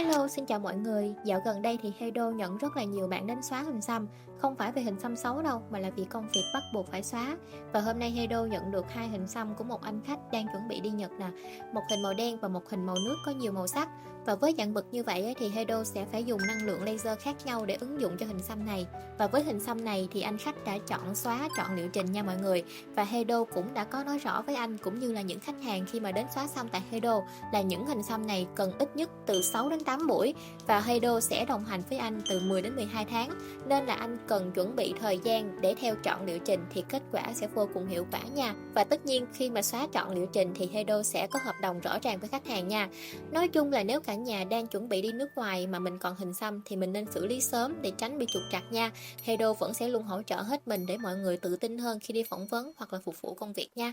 Hello, xin chào mọi người. Dạo gần đây thì Hedo nhận rất là nhiều bạn đến xóa hình xăm. Không phải vì hình xăm xấu đâu, mà là vì công việc bắt buộc phải xóa. Và hôm nay Hedo nhận được hai hình xăm của một anh khách đang chuẩn bị đi Nhật nè. Một hình màu đen và một hình màu nước có nhiều màu sắc. Và với dạng mực như vậy thì Hedo sẽ phải dùng năng lượng laser khác nhau để ứng dụng cho hình xăm này. Và với hình xăm này thì anh khách đã chọn xóa, chọn liệu trình nha mọi người. Và Hedo cũng đã có nói rõ với anh cũng như là những khách hàng khi mà đến xóa xăm tại Hedo là những hình xăm này cần ít nhất từ 6 đến 8 buổi và Hedo sẽ đồng hành với anh từ 10 đến 12 tháng, nên là anh cần chuẩn bị thời gian để theo chọn liệu trình thì kết quả sẽ vô cùng hiệu quả nha. Và tất nhiên khi mà xóa chọn liệu trình thì Hedo sẽ có hợp đồng rõ ràng với khách hàng nha. Nói chung là nếu cả nhà đang chuẩn bị đi nước ngoài mà mình còn hình xăm thì mình nên xử lý sớm để tránh bị trục trặc nha. Hedo vẫn sẽ luôn hỗ trợ hết mình để mọi người tự tin hơn khi đi phỏng vấn hoặc là phục vụ công việc nha.